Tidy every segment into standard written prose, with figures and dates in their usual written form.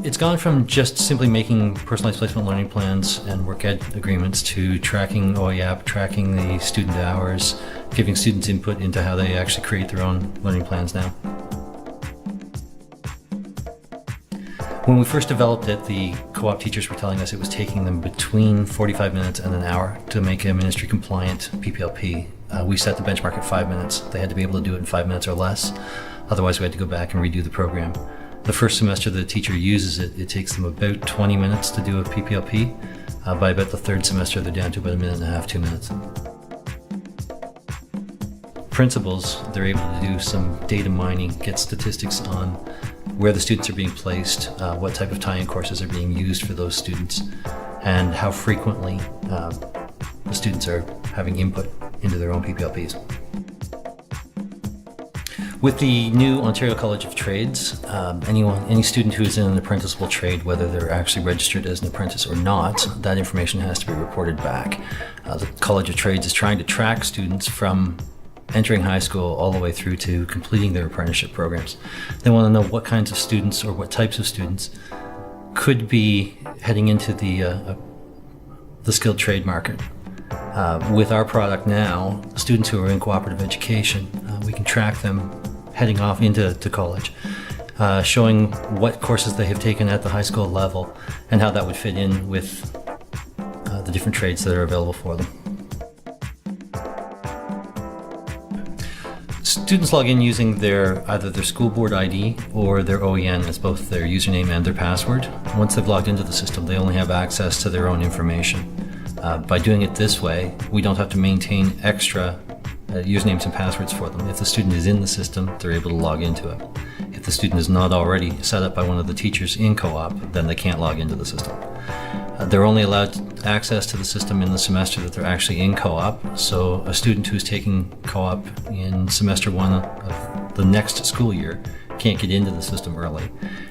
It's gone from just simply making personalized placement learning plans and work ed agreements to tracking OEAP, tracking the student hours, giving students input into how they actually create their own learning plans now. When we first developed it, the co-op teachers were telling us it was taking them between 45 minutes and an hour to make a ministry compliant PPLP. We set the benchmark at 5 minutes. They had to be able to do it in 5 minutes or less. Otherwise, we had to go back and redo the program. The first semester the teacher uses it, it takes them about 20 minutes to do a PPLP. By about the third semester, they're down to about 1.5 minutes, 2 minutes. Principals, they're able to do some data mining, get statistics on where the students are being placed, what type of tie-in courses are being used for those students, and how frequently the students are having input into their own PPLPs. With the new Ontario College of Trades, any student who is in an apprenticeable trade, whether they're actually registered as an apprentice or not, that information has to be reported back. The College of Trades is trying to track students from entering high school all the way through to completing their apprenticeship programs. They want to know what kinds of students or what types of students could be heading into the skilled trade market. With our product now, students who are in cooperative education, we can track them heading off into college, showing what courses they have taken at the high school level and how that would fit in with the different trades that are available for them. Students log in using either their school board ID or their OEN as both their username and their password. Once they've logged into the system, they only have access to their own information. By doing it this way, we don't have to maintain extra usernames and passwords for them. If the student is in the system, they're able to log into it. If the student is not already set up by one of the teachers in co-op, then they can't log into the system. They're only allowed access to the system in the semester that they're actually in co-op. So a student who's taking co-op in semester 1 of the next school year can't get into the system early.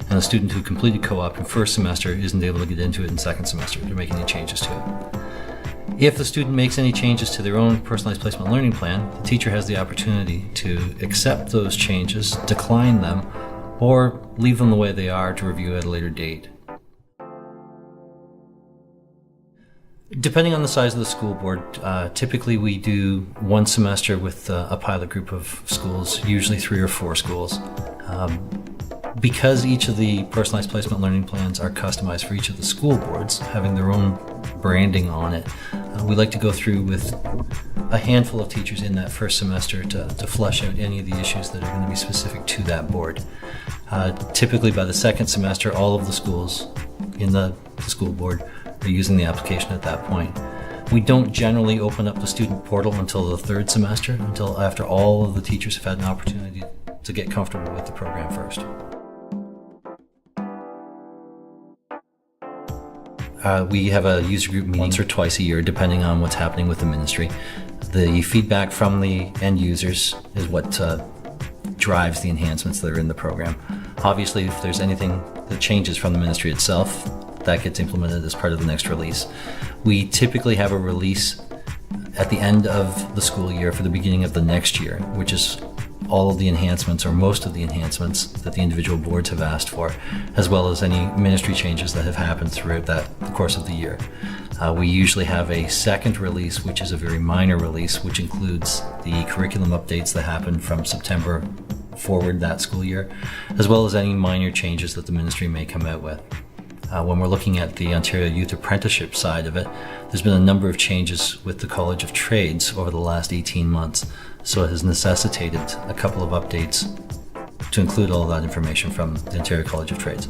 And a student who completed co-op in first semester isn't able to get into it in second semester to make any changes to it. If the student makes any changes to their own personalized placement learning plan, the teacher has the opportunity to accept those changes, decline them, or leave them the way they are to review at a later date. Depending on the size of the school board, typically we do one semester with a pilot group of schools, usually 3 or 4 schools. Because each of the personalized placement learning plans are customized for each of the school boards, having their own branding on it, we like to go through with a handful of teachers in that first semester to flesh out any of the issues that are going to be specific to that board. Typically by the second semester, all of the schools in the school board are using the application at that point. We don't generally open up the student portal until the third semester, until after all of the teachers have had an opportunity to get comfortable with the program first. We have a user group meeting once or twice a year, depending on what's happening with the ministry. The feedback from the end users is what drives the enhancements that are in the program. Obviously, if there's anything that changes from the ministry itself, that gets implemented as part of the next release. We typically have a release at the end of the school year for the beginning of the next year, which is all of the enhancements or most of the enhancements that the individual boards have asked for, as well as any ministry changes that have happened throughout the course of the year. We usually have a second release, which is a very minor release, which includes the curriculum updates that happen from September forward that school year, as well as any minor changes that the ministry may come out with. When we're looking at the Ontario Youth Apprenticeship side of it, there's been a number of changes with the College of Trades over the last 18 months, so it has necessitated a couple of updates to include all of that information from the Ontario College of Trades.